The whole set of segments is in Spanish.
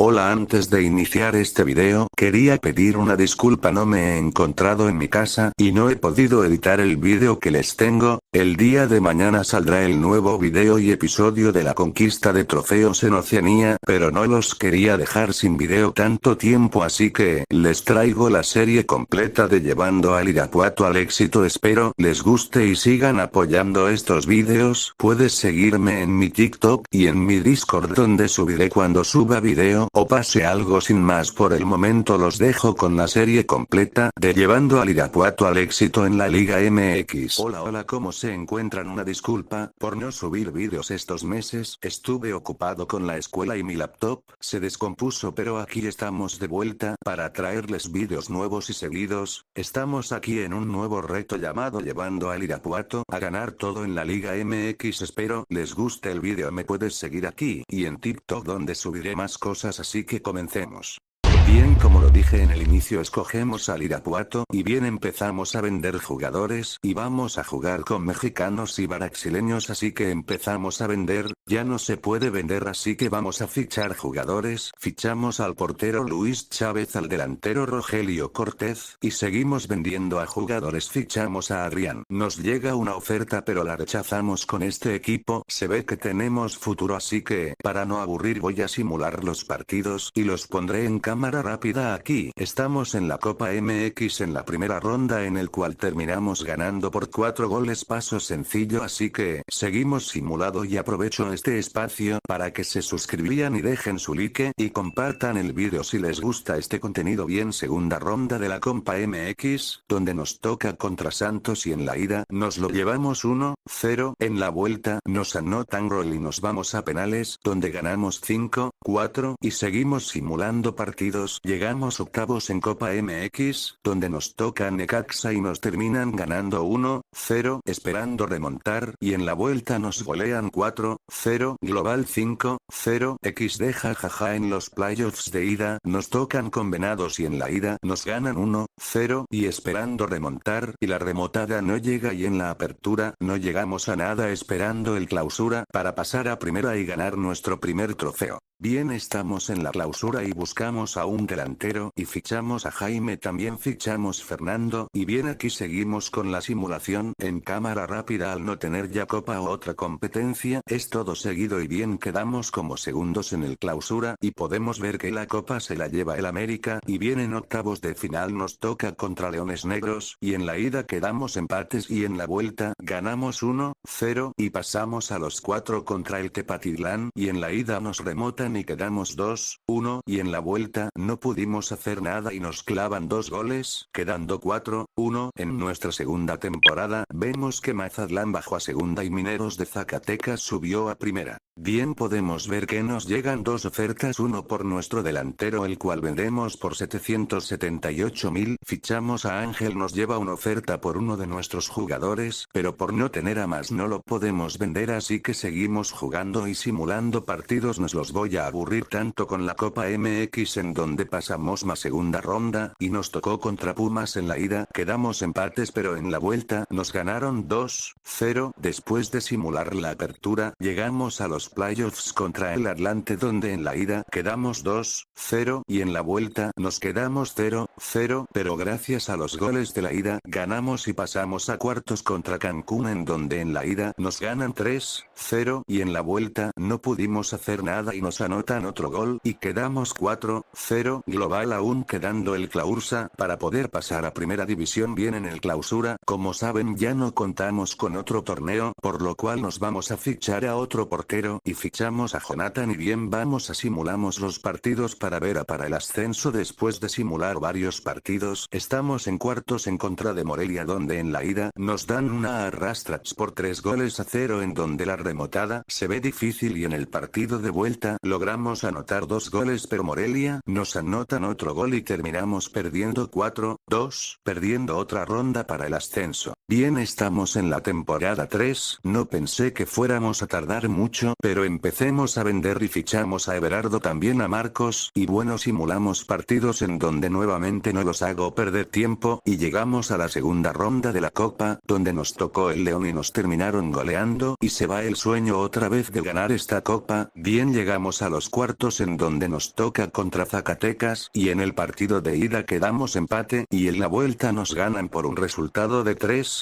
Hola, antes de iniciar este video, quería pedir una disculpa, no me he encontrado en mi casa y no he podido editar el video que les tengo. El día de mañana saldrá el nuevo video y episodio de la conquista de trofeos en Oceanía, pero no los quería dejar sin video tanto tiempo, así que les traigo la serie completa de Llevando al Irapuato al éxito. Espero les guste y sigan apoyando estos videos. Puedes seguirme en mi TikTok y en mi Discord, donde subiré cuando suba video o pase algo. Sin más por el momento, los dejo con la serie completa de Llevando al Irapuato al éxito en la Liga MX. Hola, ¿cómo se encuentran? Una disculpa por no subir vídeos estos meses, estuve ocupado con la escuela y mi laptop se descompuso, pero aquí estamos de vuelta para traerles vídeos nuevos y seguidos. Estamos aquí en un nuevo reto llamado Llevando al Irapuato a ganar todo en la Liga MX. Espero les guste el vídeo. Me puedes seguir aquí y en TikTok, donde subiré más cosas, así que comencemos. Bien, como lo dije en el inicio, escogemos al Irapuato y bien empezamos a vender jugadores y vamos a jugar con mexicanos y brasileños, así que empezamos a vender. Ya no se puede vender, así que vamos a fichar jugadores. Fichamos al portero Luis Chávez, al delantero Rogelio Cortés y seguimos vendiendo a jugadores. Fichamos a Adrián. Nos llega una oferta, pero la rechazamos. Con este equipo se ve que tenemos futuro, así que para no aburrir voy a simular los partidos y los pondré en cámara rápida. Aquí estamos en la Copa MX en la primera ronda, en el cual terminamos ganando por 4 goles. Paso sencillo, así que seguimos simulado y aprovecho este espacio para que se suscriban y dejen su like y compartan el vídeo si les gusta este contenido. Bien, segunda ronda de la Copa MX, donde nos toca contra Santos y en la ida nos lo llevamos 1-0, en la vuelta nos anotan gol y nos vamos a penales, donde ganamos 5-4 y seguimos simulando partidos. Llegamos octavos en Copa MX, donde nos toca Necaxa y nos terminan ganando 1-0, esperando remontar, y en la vuelta nos golean 4-0, global 5-0, XD jajaja. En los playoffs de ida nos tocan con Venados y en la ida nos ganan 1-0 y esperando remontar, y la remontada no llega, y en la apertura no llegamos a nada, esperando el clausura para pasar a primera y ganar nuestro primer trofeo. Bien, estamos en la clausura y buscamos a un delantero y fichamos a Jaime, también fichamos Fernando, y bien, aquí seguimos con la simulación en cámara rápida. Al no tener ya copa o otra competencia, es todo seguido, y bien, quedamos como segundos en el clausura y podemos ver que la copa se la lleva el América, y bien, en octavos de final nos toca contra Leones Negros y en la ida quedamos empates y en la vuelta ganamos 1-0 y pasamos a los 4 contra el Tepatitlán, y en la ida nos remotan y quedamos 2-1 y en la vuelta no pudimos hacer nada y nos clavan 2 goles, quedando 4-1. En nuestra segunda temporada vemos que Mazatlán bajó a segunda y Mineros de Zacatecas subió a primera. Bien, podemos ver que nos llegan 2 ofertas, uno por nuestro delantero, el cual vendemos por 778.000, fichamos a Ángel, nos lleva una oferta por uno de nuestros jugadores, pero por no tener a más no lo podemos vender, así que seguimos jugando y simulando partidos. Nos los voy a aburrir tanto con la Copa MX, en donde pasamos más segunda ronda y nos tocó contra Pumas. En la ida quedamos empates, pero en la vuelta nos ganaron 2-0. Después de simular la apertura llegamos a los playoffs contra el Atlante, donde en la ida quedamos 2-0 y en la vuelta nos quedamos 0-0, pero gracias a los goles de la ida ganamos y pasamos a cuartos contra Cancún, en donde en la ida nos ganan 3-0 y en la vuelta no pudimos hacer nada y nos anotan otro gol y quedamos 4-0, global, aún quedando el clausura para poder pasar a primera división. Bien, en el clausura, como saben, ya no contamos con otro torneo, por lo cual nos vamos a fichar a otro portero y fichamos a Jonathan, y bien, vamos a simulamos los partidos para ver para el ascenso. Después de simular varios partidos estamos en cuartos en contra de Morelia, donde en la ida nos dan una arrastrach por 3-0, en donde la remontada se ve difícil, y en el partido de vuelta logramos anotar 2 goles, pero Morelia nos anotan otro gol y terminamos perdiendo 4-2, perdiendo otra ronda para el ascenso. Bien, estamos en la temporada 3, no pensé que fuéramos a tardar mucho, pero empecemos a vender y fichamos a Everardo, también a Marcos, y bueno, simulamos partidos en donde nuevamente no los hago perder tiempo, y llegamos a la segunda ronda de la copa, donde nos tocó el León y nos terminaron goleando, y se va el sueño otra vez de ganar esta copa. Bien, llegamos a los cuartos en donde nos toca contra Zacatecas, y en el partido de ida quedamos empate, y en la vuelta nos ganan por un resultado de 3-1,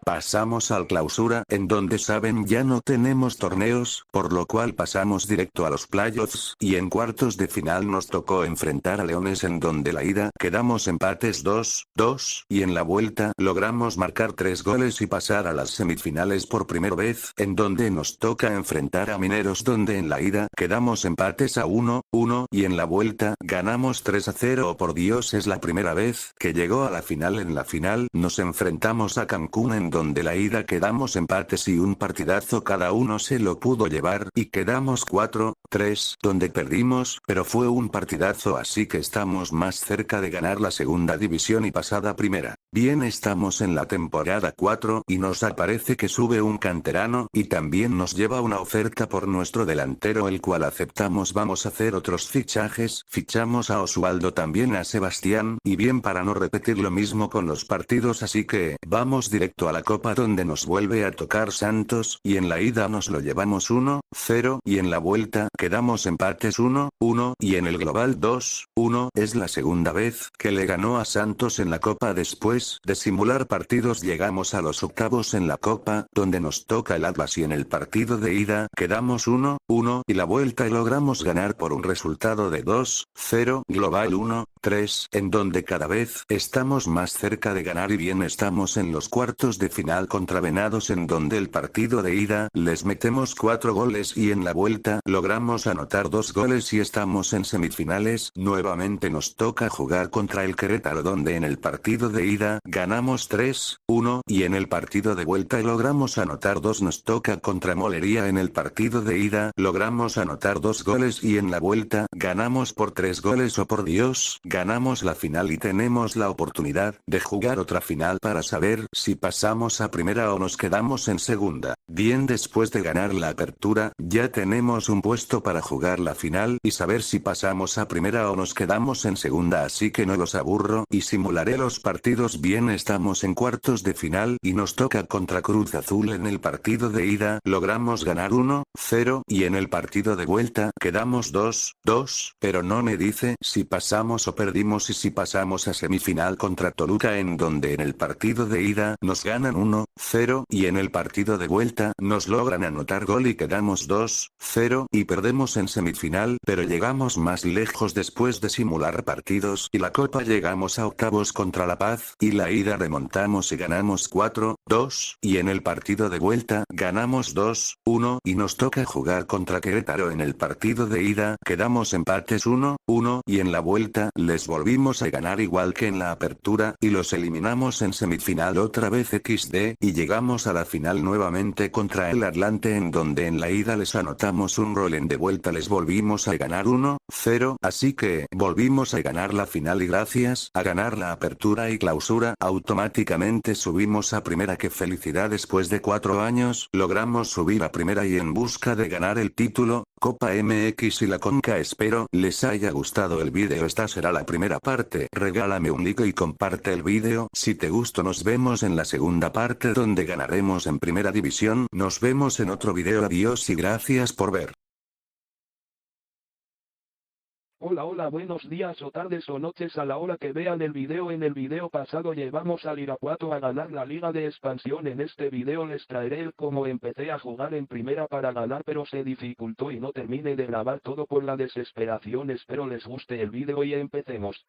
pasamos al clausura, en donde saben ya no tenemos torneos, por lo cual pasamos directo a los playoffs, y en cuartos de final nos tocó enfrentar a Leones, en donde la ida quedamos empates 2-2, y en la vuelta logramos marcar 3 goles y pasar a las semifinales por primera vez, en donde nos toca enfrentar a Mineros, donde en la ida quedamos empates a 1-1, y en la vuelta ganamos 3-0. Oh, por Dios, es la primera vez que llegó a la final. En la final nos enfrentamos a Cancún, en donde la ida quedamos empates y un partidazo cada uno se lo pudo llevar, y quedamos 4-3, donde perdimos, pero fue un partidazo, así que estamos más cerca de ganar la segunda división y pasar a primera. Bien, estamos en la temporada 4, y nos aparece que sube un canterano, y también nos lleva una oferta por nuestro delantero, el cual aceptamos. Vamos a hacer otros fichajes, fichamos a Osvaldo, también a Sebastián, y bien, para no repetir lo mismo con los partidos, así que vamos directo a la copa, donde nos vuelve a tocar Santos, y en la ida nos lo llevamos 1-0, y en la vuelta quedamos empates 1-1, y en el global 2-1, es la segunda vez que le ganó a Santos en la copa. Después de simular partidos llegamos a los octavos en la copa, donde nos toca el Atlas, y en el partido de ida quedamos 1-1, y la vuelta logramos ganar por un resultado de 2-0, global 1-3, en donde cada vez estamos más cerca de ganar. Y bien, estamos en los cuartos de final contra Venados, en donde el partido de ida les metemos 4 goles y en la vuelta logramos anotar 2 goles y estamos en semifinales. Nuevamente nos toca jugar contra el Querétaro, donde en el partido de ida ganamos 3-1, y en el partido de vuelta logramos anotar 2. Nos toca contra Molería, en el partido de ida logramos anotar 2 goles y en la vuelta ganamos por 3 goles. Oh, por Dios, ganamos la final y tenemos la oportunidad de jugar otra final para saber si pasamos a primera o nos quedamos en segunda. Bien, después de ganar la apertura, ya tenemos un puesto para jugar la final y saber si pasamos a primera o nos quedamos en segunda, así que no los aburro y simularé los partidos. Bien, estamos en cuartos de final y nos toca contra Cruz Azul. En el partido de ida logramos ganar 1-0 y en el partido de vuelta quedamos 2-2, pero no me dice si pasamos o perdimos. Y si pasamos a semifinal contra Toluca, en donde en el partido de ida nos ganan 1-0 y en el partido de vuelta nos logran anotar gol y quedamos 2-0 y perdemos en semifinal, pero llegamos más lejos después de simular partidos y la copa. Llegamos a octavos contra La Paz y la ida remontamos y ganamos 4-2 y en el partido de vuelta ganamos 2-1 y nos toca jugar contra Querétaro. En el partido de ida quedamos empates 1-1 y en la vuelta les volvimos a ganar igual que en la apertura y los eliminamos en semifinal otra vez XD, y llegamos a la final nuevamente contra el Atlante, en donde en la ida les anotamos un gol, en de vuelta les volvimos a ganar 1-0, así que volvimos a ganar la final y gracias a ganar la apertura y clausura automáticamente subimos a primera. ¡Qué felicidad! Después de 4 años logramos subir a primera y en busca de ganar el título Copa MX y la Conca. Espero les haya gustado el vídeo. Esta será la primera parte. Regálame un like y comparte el vídeo. Si te gustó, nos vemos en la segunda parte, donde ganaremos en primera división. Nos vemos en otro video. Adiós y gracias por ver. Hola, buenos días o tardes o noches a la hora que vean el video. En el video pasado llevamos al Irapuato a ganar la Liga de Expansión. En este video les traeré el cómo empecé a jugar en primera para ganar, pero se dificultó y no terminé de grabar todo por la desesperación. Espero les guste el video y empecemos.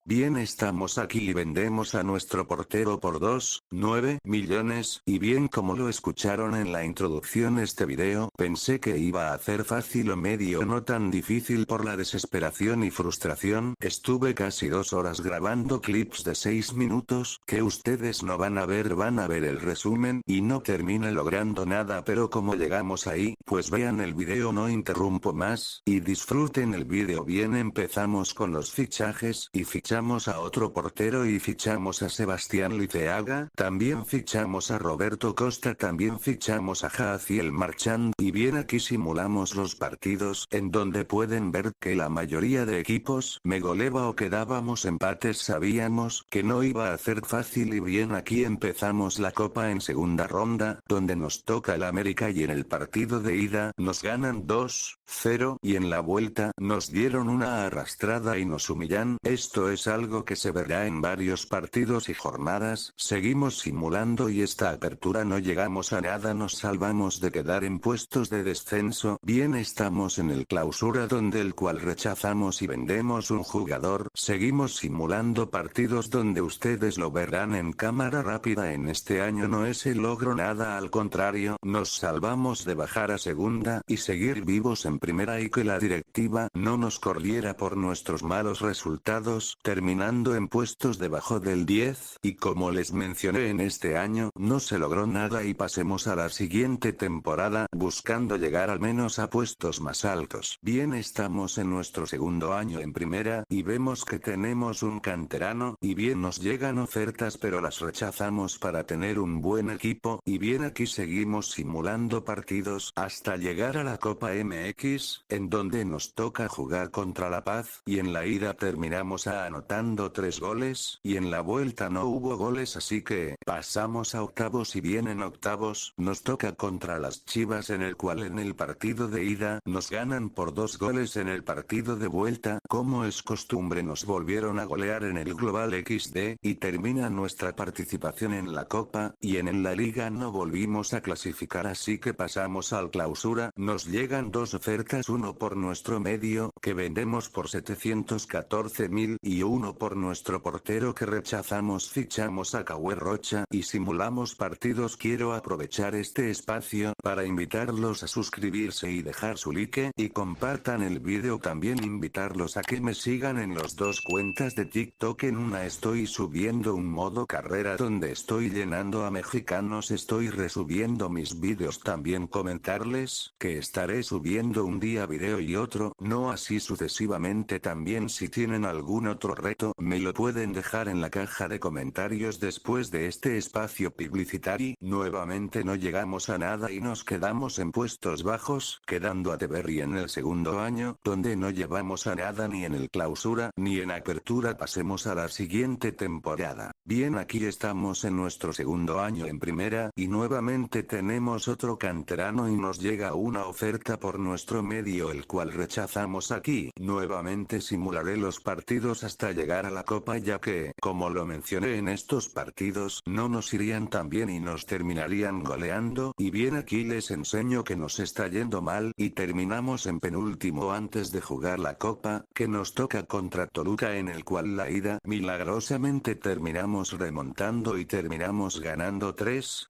Bien, estamos aquí y vendemos a nuestro portero por 2,9 millones, y bien, como lo escucharon en la introducción este video, pensé que iba a hacer fácil o medio no tan difícil. Por la desesperación y frustración, estuve casi 2 horas grabando clips de 6 minutos, que ustedes no van a ver el resumen, y no terminé logrando nada. Pero como llegamos ahí, pues vean el video, no interrumpo más, y disfruten el video. Bien, empezamos con los fichajes, y fichajes fichamos a otro portero y fichamos a Sebastián Liceaga, también fichamos a Roberto Costa, también fichamos a Jaciel Marchand, y bien aquí simulamos los partidos en donde pueden ver que la mayoría de equipos me goleba o quedábamos empates, sabíamos que no iba a ser fácil y bien aquí empezamos la copa en segunda ronda, donde nos toca el América y en el partido de ida nos ganan 2-0 y en la vuelta nos dieron una arrastrada y nos humillan. Esto es algo que se verá en varios partidos y jornadas. Seguimos simulando y esta apertura no llegamos a nada, nos salvamos de quedar en puestos de descenso. Bien, estamos en el clausura donde el cual rechazamos y vendemos un jugador. Seguimos simulando partidos donde ustedes lo verán en cámara rápida. En este año no es el logro nada, al contrario, nos salvamos de bajar a segunda y seguir vivos en primera y que la directiva no nos corriera por nuestros malos resultados, terminando en puestos debajo del 10, y como les mencioné en este año no se logró nada y pasemos a la siguiente temporada buscando llegar al menos a puestos más altos. Bien, estamos en nuestro segundo año en primera y vemos que tenemos un canterano y bien nos llegan ofertas pero las rechazamos para tener un buen equipo y bien aquí seguimos simulando partidos hasta llegar a la Copa MX, en donde nos toca jugar contra La Paz y en la ida terminamos anotando 3 goles y en la vuelta no hubo goles, así que pasamos a octavos y bien en octavos nos toca contra las Chivas, en el cual en el partido de ida nos ganan por 2 goles. En el partido de vuelta, como es costumbre, nos volvieron a golear en el Global XD y termina nuestra participación en la Copa y en la Liga no volvimos a clasificar, así que pasamos al clausura. Nos llegan 2 ofertas, uno por nuestro medio que vendemos por 714.000 y uno por nuestro portero que rechazamos. Fichamos a Cauê Rocha y simulamos partidos. Quiero aprovechar este espacio para invitarlos a suscribirse y dejar su like y compartan el vídeo, también invitarlos a que me sigan en los 2 cuentas de TikTok. En una estoy subiendo un modo carrera donde estoy llenando a mexicanos, estoy resubiendo mis vídeos, también comentarles que estaré subiendo un día video y otro no, así sucesivamente. También si tienen algún otro reto me lo pueden dejar en la caja de comentarios. Después de este espacio publicitario nuevamente no llegamos a nada y nos quedamos en puestos bajos, quedando a deber, y en el segundo año donde no llevamos a nada ni en el clausura ni en apertura. Pasemos a la siguiente temporada. Bien, aquí estamos en nuestro segundo año en primera y nuevamente tenemos otro canterano y nos llega una oferta por nuestro medio, el cual rechazamos. Aquí nuevamente simularé los partidos hasta llegar a la Copa, ya que, como lo mencioné, en estos partidos no nos irían tan bien y nos terminarían goleando. Y bien, aquí les enseño que nos está yendo mal y terminamos en penúltimo antes de jugar la Copa, que nos toca contra Toluca, en el cual la ida milagrosamente terminamos remontando y terminamos ganando 3-2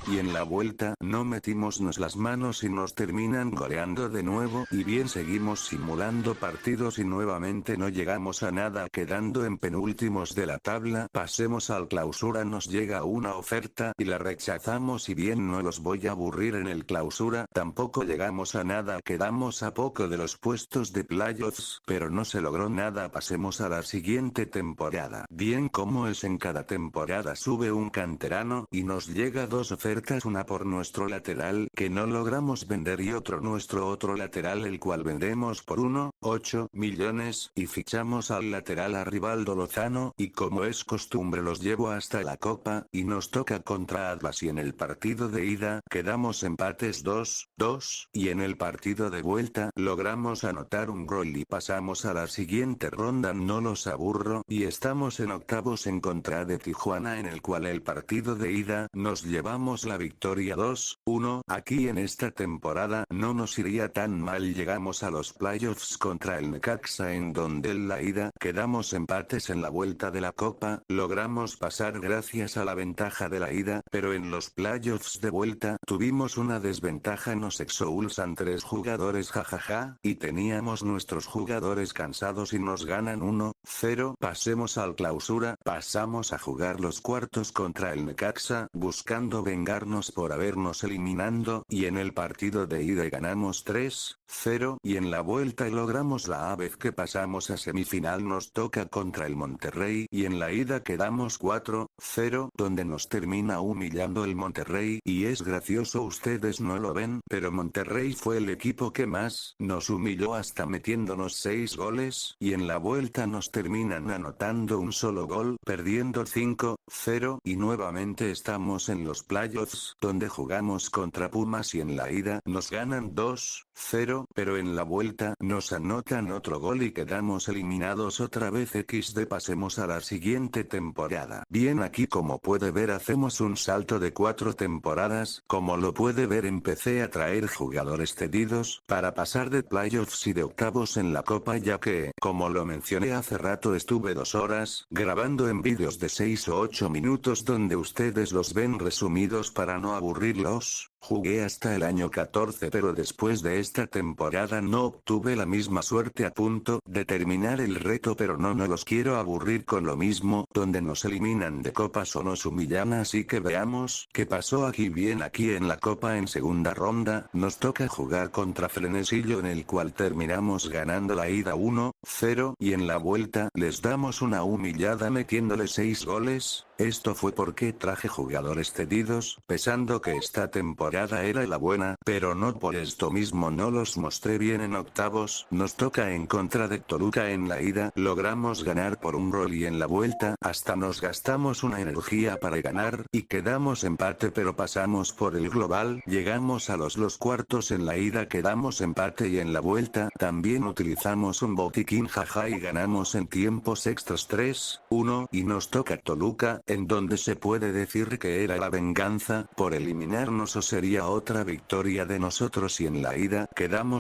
y en la vuelta no metimos las manos y nos terminan goleando de nuevo. Y bien, seguimos simulando partidos y nuevamente no llegamos a nada, quedando en penúltimos de la tabla. Pasemos al clausura, nos llega una oferta y la rechazamos, y bien no los voy a aburrir, en el clausura tampoco llegamos a nada, quedamos a poco de los puestos de playoffs, pero no se logró nada. Pasemos a la siguiente temporada. Bien, como es en cada temporada sube un canterano y nos llega 2 ofertas, una por nuestro lateral que no logramos vender y nuestro otro lateral, el cual vendemos por 1,8 millones y fichamos al lateral a Rivaldo Lozano, y como es costumbre los llevo hasta la Copa y nos toca contra Atlas y en el partido de ida quedamos empates 2-2 y en el partido de vuelta logramos anotar un gol y pasamos a la siguiente ronda. No los aburro y estamos en octavos en contra de Tijuana, en el cual el partido de ida nos llevamos la victoria 2-1. Aquí en esta temporada no nos iría tan mal, llegamos a los playoffs contra el Necaxa, en donde en la ida quedamos empates. En la vuelta de la Copa logramos pasar gracias a la ventaja de la ida, pero en los playoffs de vuelta tuvimos una desventaja, nos expulsan 3 jugadores, jajaja, y teníamos nuestros jugadores cansados y nos ganan 1 0. Pasemos al clausura. Pasamos a jugar los cuartos contra el Necaxa, buscando vengarnos por habernos eliminando, y en el partido de ida ganamos 3-0, y en la vuelta logramos la vez que pasamos a semifinal nos toca contra el Monterrey, y en la ida quedamos 4-0, donde nos termina humillando el Monterrey, y es gracioso, ustedes no lo ven, pero Monterrey fue el equipo que más nos humilló hasta metiéndonos 6 goles, y en la vuelta nos terminan anotando un solo gol, perdiendo 5-0, y nuevamente estamos en los playoffs, donde jugamos contra Pumas y en la ida nos ganan 2-0, pero en la vuelta nos anotan otro gol y quedamos eliminados otra vez. XD. Pasemos a la siguiente temporada. Bien, aquí como puede ver hacemos un salto de 4 temporadas, como lo puede ver empecé a traer jugadores cedidos, para pasar de playoffs y de octavos en la copa, ya que, como lo mencioné hace rato, estuve 2 horas, grabando en vídeos de 6 o 8 minutos donde ustedes los ven resumidos para no aburrirlos. Jugué hasta el año 14, pero después de esta temporada no obtuve la misma suerte, a punto de terminar el reto, pero no los quiero aburrir con lo mismo, donde nos eliminan de copas o nos humillan, así que veamos qué pasó aquí. Bien, aquí en la copa en segunda ronda, nos toca jugar contra Frenesillo, en el cual terminamos ganando la ida 1-0, y en la vuelta les damos una humillada metiéndole 6 goles. Esto fue porque traje jugadores cedidos, pensando que esta temporada era la buena, pero no por esto mismo no los mostré bien. En octavos, nos toca en contra de Toluca. En la ida, logramos ganar por un gol, y en la vuelta, hasta nos gastamos una energía para ganar, y quedamos empate, pero pasamos por el global, llegamos a los cuartos. En la ida quedamos empate y en la vuelta, también utilizamos un botiquín, jaja, y ganamos en tiempos extras 3-1, y nos toca Toluca, en donde se puede decir que era la venganza por eliminarnos o sería otra victoria de nosotros, y en la ida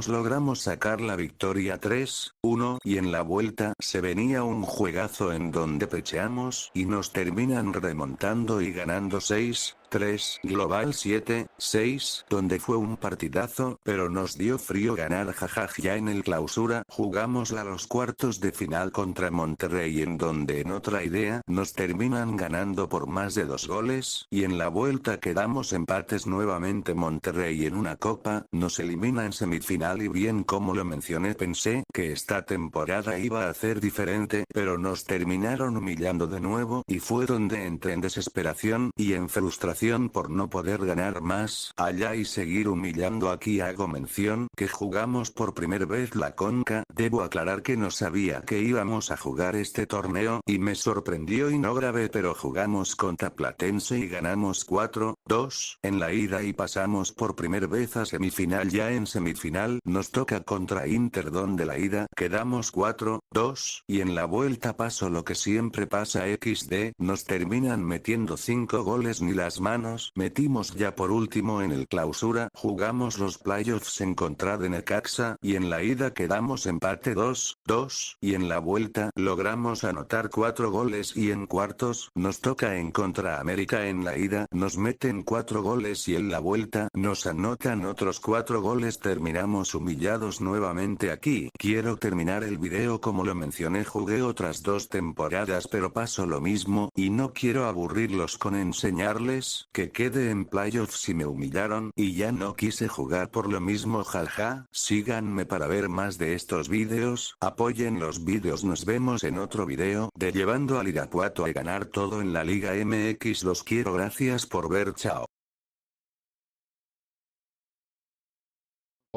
logramos sacar la victoria 3-1, y en la vuelta se venía un juegazo en donde pecheamos y nos terminan remontando y ganando 6-3, global 7-6, donde fue un partidazo, pero nos dio frío ganar, jaja. Ya en el clausura jugamos los cuartos de final contra Monterrey, en donde en otra idea nos terminan ganando por más de 2 goles, y en la vuelta quedamos empates nuevamente. Monterrey en una copa nos elimina en semifinal, y bien como lo mencioné pensé que esta temporada iba a ser diferente, pero nos terminaron humillando de nuevo, y fue donde entré en desesperación y en frustración por no poder ganar más allá y seguir humillando. Aquí hago mención que jugamos por primera vez la Conca. Debo aclarar que no sabía que íbamos a jugar este torneo, y me sorprendió y no grabé, pero jugamos contra Platense y ganamos 4-2 en la ida y pasamos por primera vez a semifinal. Ya en semifinal nos toca contra Inter, donde la ida quedamos 4-2, y en la vuelta pasó lo que siempre pasa, XD, nos terminan metiendo 5 goles, ni las manos metimos. Ya por último en el clausura jugamos los playoffs en contra de Necaxa, y en la ida quedamos empate 2-2, y en la vuelta logramos anotar 4 goles, y en cuartos nos toca en contra América. En la ida nos meten 4 goles y en la vuelta nos anotan otros 4 goles. Terminamos humillados nuevamente. Aquí quiero terminar el video como lo mencioné, jugué otras 2 temporadas, pero pasó lo mismo, y no quiero aburrirlos con enseñarles que quedé en playoffs y me humillaron, y ya no quise jugar por lo mismo, jaja. Síganme para ver más de estos vídeos, apoyen los vídeos. Nos vemos en otro video de llevando al Irapuato a ganar todo en la Liga MX. Los quiero, gracias por ver, chao.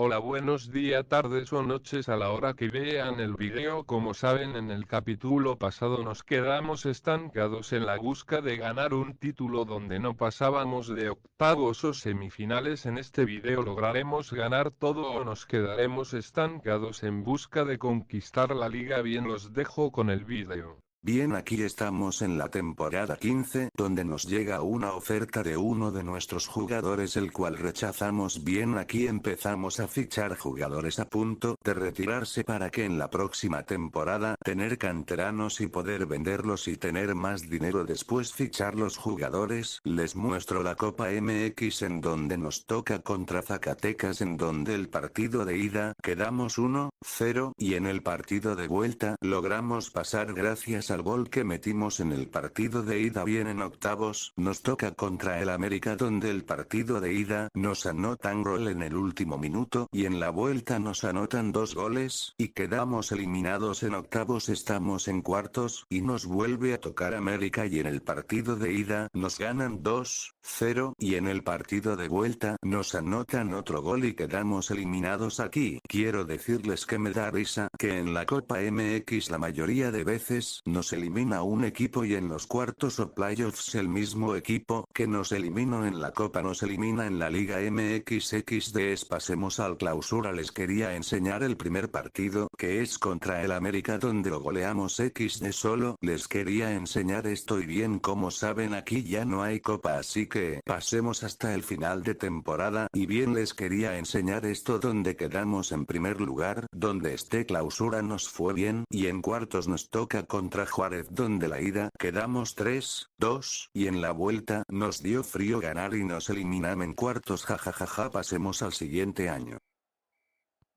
Hola, buenos días, tardes o noches a la hora que vean el video. Como saben, en el capítulo pasado nos quedamos estancados en la busca de ganar un título donde no pasábamos de octavos o semifinales. En este video lograremos ganar todo o nos quedaremos estancados en busca de conquistar la liga. Bien, los dejo con el video. Bien, aquí estamos en la temporada 15, donde nos llega una oferta de uno de nuestros jugadores el cual rechazamos. Bien, aquí empezamos a fichar jugadores a punto de retirarse para que en la próxima temporada tener canteranos y poder venderlos y tener más dinero después fichar los jugadores. Les muestro la Copa MX en donde nos toca contra Zacatecas, en donde el partido de ida quedamos 1-0 y en el partido de vuelta logramos pasar gracias al gol que metimos en el partido de ida. Bien, en octavos nos toca contra el América, donde el partido de ida nos anotan gol en el último minuto y en la vuelta nos anotan 2 goles y quedamos eliminados. En octavos estamos en cuartos y nos vuelve a tocar América y en el partido de ida nos ganan 2-0 y en el partido de vuelta nos anotan otro gol y quedamos eliminados. Aquí quiero decirles que me da risa que en la Copa MX la mayoría de veces nos elimina un equipo y en los cuartos o playoffs el mismo equipo que nos eliminó en la Copa nos elimina en la Liga MX XD. Pasemos al clausura. Les quería enseñar el primer partido, que es contra el América, donde lo goleamos XD. Solo les quería enseñar esto y bien, como saben aquí ya no hay Copa, así que pasemos hasta el final de temporada y bien les quería enseñar esto donde quedamos en primer lugar, donde este clausura nos fue bien y en cuartos nos toca contra Juárez, donde la ida quedamos 3-2 y en la vuelta nos dio frío ganar y nos eliminan en cuartos. Jajajaja. Pasemos al siguiente año.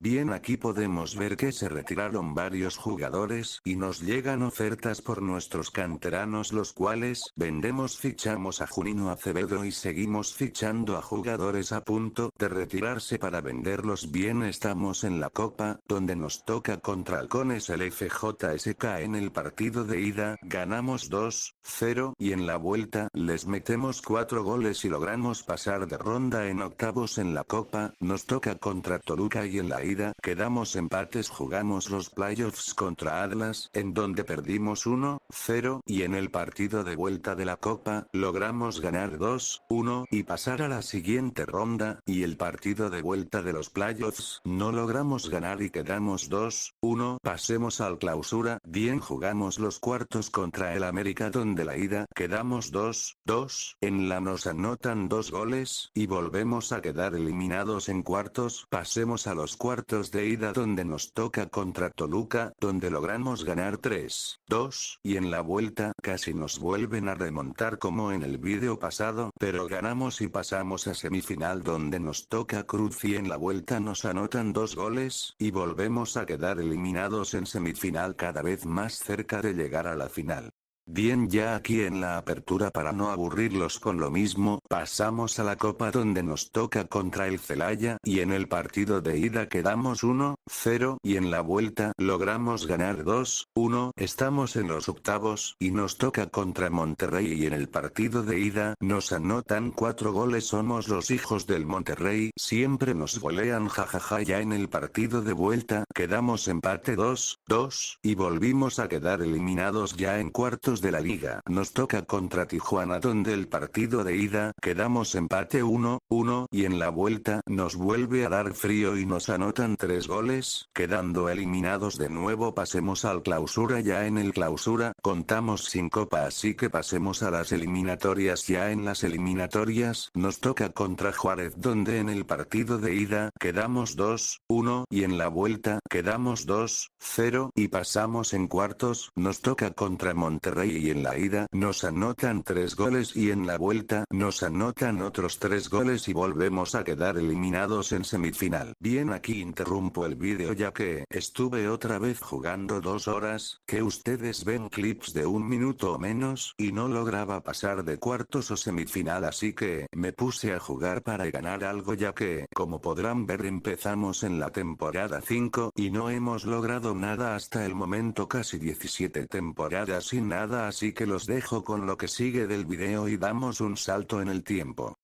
Bien, aquí podemos ver que se retiraron varios jugadores y nos llegan ofertas por nuestros canteranos, los cuales vendemos. Fichamos a Junino Acevedo y seguimos fichando a jugadores a punto de retirarse para venderlos. Bien, estamos en la Copa, donde nos toca contra Halcones el FJSK. En el partido de ida ganamos 2-0 y en la vuelta les metemos 4 goles y logramos pasar de ronda. En octavos en la Copa nos toca contra Toluca y en la ida quedamos empates. Jugamos los playoffs contra Atlas, en donde perdimos 1-0 y en el partido de vuelta de la Copa logramos ganar 2-1 y pasar a la siguiente ronda, y el partido de vuelta de los playoffs no logramos ganar y quedamos 2-1. Pasemos al clausura. Bien, jugamos los cuartos contra el América, donde la ida quedamos 2-2, en la nos anotan 2 goles y volvemos a quedar eliminados en cuartos. Pasemos a los cuartos de ida, donde nos toca contra Toluca, donde logramos ganar 3-2 y en la vuelta casi nos vuelven a remontar como en el vídeo pasado, pero ganamos y pasamos a semifinal, donde nos toca Cruz y en la vuelta nos anotan 2 goles y volvemos a quedar eliminados en semifinal, cada vez más cerca de llegar a la final. Bien, ya aquí en la apertura, para no aburrirlos con lo mismo, pasamos a la Copa, donde nos toca contra el Celaya y en el partido de ida quedamos 1-0 y en la vuelta logramos ganar 2-1. Estamos en los octavos y nos toca contra Monterrey y en el partido de ida nos anotan 4 goles. Somos los hijos del Monterrey, siempre nos golean, jajaja. Ya en el partido de vuelta quedamos empate 2-2 y volvimos a quedar eliminados. Ya en cuartos de la liga nos toca contra Tijuana, donde el partido de ida quedamos empate 1-1 y en la vuelta nos vuelve a dar frío y nos anotan 3 goles, quedando eliminados de nuevo. Pasemos al clausura. Ya en el clausura contamos sin Copa, así que pasemos a las eliminatorias. Ya en las eliminatorias nos toca contra Juárez, donde en el partido de ida quedamos 2-1 y en la vuelta quedamos 2-0 y pasamos. En cuartos nos toca contra Monterrey y en la ida nos anotan 3 goles y en la vuelta nos anotan otros 3 goles y volvemos a quedar eliminados en semifinal. Bien, aquí interrumpo el vídeo ya que estuve otra vez jugando 2 horas, que ustedes ven clips de 1 minuto o menos, y no lograba pasar de cuartos o semifinal, así que me puse a jugar para ganar algo, ya que, como podrán ver, empezamos en la temporada 5 y no hemos logrado nada hasta el momento, casi 17 temporadas sin nada, así que los dejo con lo que sigue del video y damos un salto en el tiempo.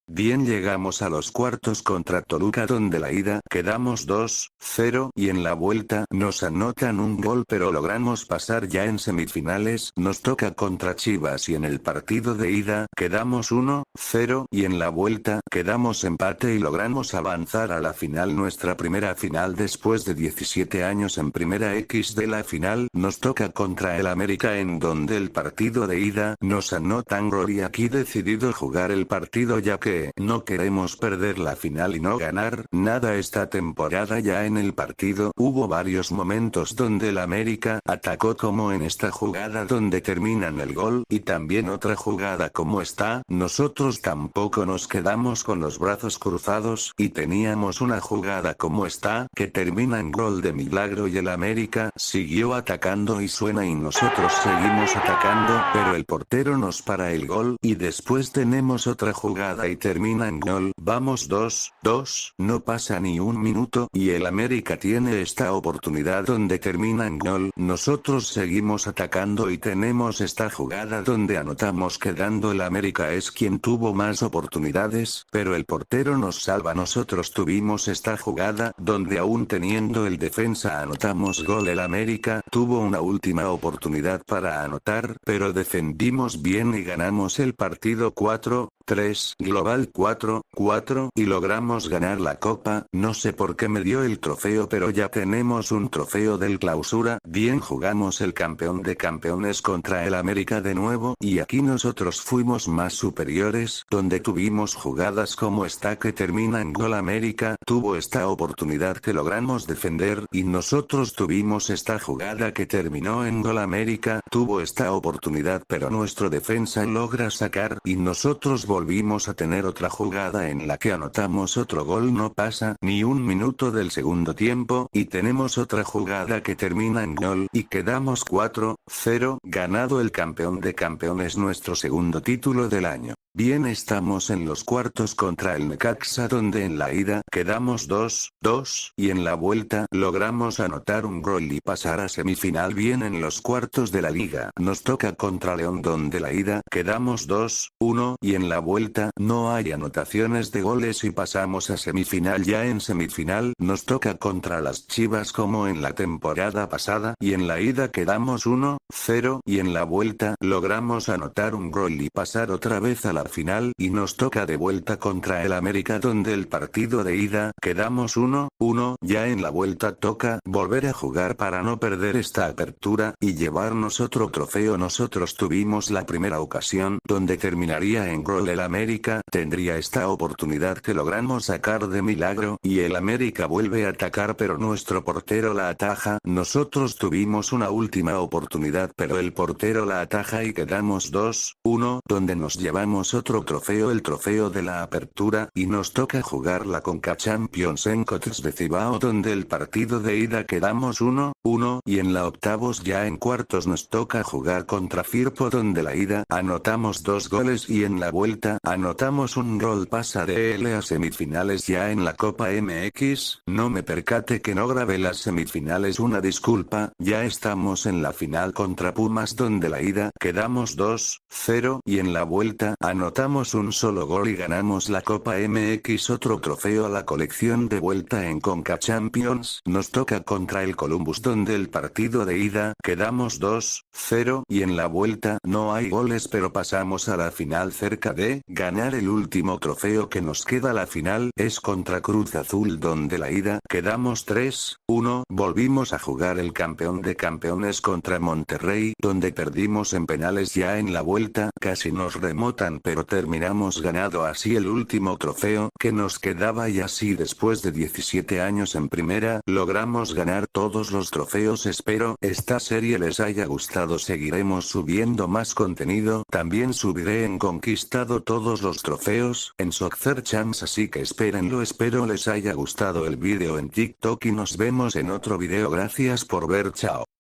Bien, llegamos a los cuartos contra Toluca donde la ida quedamos 2-0 y en la vuelta nos anotan un gol pero logramos pasar. Ya en semifinales nos toca contra Chivas y en el partido de ida quedamos 1-0 y en la vuelta quedamos empate y logramos avanzar a la final, nuestra primera final después de 17 años en Primera X. De la final nos toca contra el América en donde el partido de ida nos anotan gol y aquí decidido jugar el partido ya que no queremos perder la final y no ganar nada esta temporada. Ya en el partido hubo varios momentos donde el América atacó como en esta jugada donde terminan el gol y también otra jugada como esta. Nosotros tampoco nos quedamos con los brazos cruzados y teníamos una jugada como esta que termina en gol de milagro y el América siguió atacando y suena y nosotros seguimos atacando pero el portero nos para el gol y después tenemos otra jugada y termina en gol. Vamos 2-2, no pasa ni un minuto y el América tiene esta oportunidad donde termina en gol. Nosotros seguimos atacando y tenemos esta jugada donde anotamos quedando el América es quien tuvo más oportunidades, pero el portero nos salva. Nosotros tuvimos esta jugada donde aún teniendo el defensa anotamos gol. El América tuvo una última oportunidad para anotar, pero defendimos bien y ganamos el partido 4-3, global 4-4 y logramos ganar la copa. No sé por qué me dio el trofeo pero ya tenemos un trofeo del clausura. Bien, jugamos el campeón de campeones contra el América de nuevo y aquí nosotros fuimos más superiores donde tuvimos jugadas como esta que termina en gol. América tuvo esta oportunidad que logramos defender y nosotros tuvimos esta jugada que terminó en gol. América tuvo esta oportunidad pero nuestro defensa logra sacar y nosotros volvimos a tener otra jugada en la que anotamos otro gol. No pasa ni un minuto del segundo tiempo y tenemos otra jugada que termina en gol y quedamos 4-0, ganado el campeón de campeones, nuestro segundo título del año. Bien, estamos en los cuartos contra el Necaxa donde en la ida quedamos 2-2 y en la vuelta logramos anotar un gol y pasar a semifinal. Bien, en los cuartos de la liga nos toca contra León donde la ida quedamos 2-1 y en la vuelta no hay anotaciones de goles y pasamos a semifinal. Ya en semifinal nos toca contra las Chivas como en la temporada pasada y en la ida quedamos 1-0 y en la vuelta logramos anotar un gol y pasar otra vez a la final y nos toca de vuelta contra el América donde el partido de ida quedamos 1-1. Ya en la vuelta toca volver a jugar para no perder esta apertura y llevarnos otro trofeo. Nosotros tuvimos la primera ocasión donde terminaría en gol. El América tendría esta oportunidad que logramos sacar de milagro y el América vuelve a atacar pero nuestro portero la ataja. Nosotros tuvimos una última oportunidad pero el portero la ataja y quedamos 2-1 donde nos llevamos otro trofeo, el trofeo de la apertura y nos toca jugar la Conca Champions en Cotes de Cibao donde el partido de ida quedamos 1-1 y en la octavos. Ya en cuartos nos toca jugar contra Firpo donde la ida anotamos 2 goles y en la vuelta anotamos un gol. Pasa de L a semifinales. Ya en la Copa MX no me percaté que no grabé las semifinales, una disculpa. Ya estamos en la final contra Pumas donde la ida quedamos 2-0 y en la vuelta anotamos un solo gol y ganamos la Copa MX, otro trofeo a la colección. De vuelta en Conca Champions nos toca contra el Columbus donde el partido de ida quedamos 2-0 y en la vuelta no hay goles pero pasamos a la final cerca de ganar el último trofeo que nos queda. La final es contra Cruz Azul donde la ida quedamos 3-1. Volvimos a jugar el campeón de campeones contra Monterrey donde perdimos en penales. Ya en la vuelta casi nos remotan pero terminamos ganando así el último trofeo que nos quedaba y así después de 17 años en primera logramos ganar todos los trofeos. Espero esta serie les haya gustado, seguiremos subiendo más contenido, también subiré en conquistado todos los trofeos en Soccer Champs, así que espérenlo. Espero les haya gustado el vídeo en TikTok y nos vemos en otro video. Gracias por ver, chao.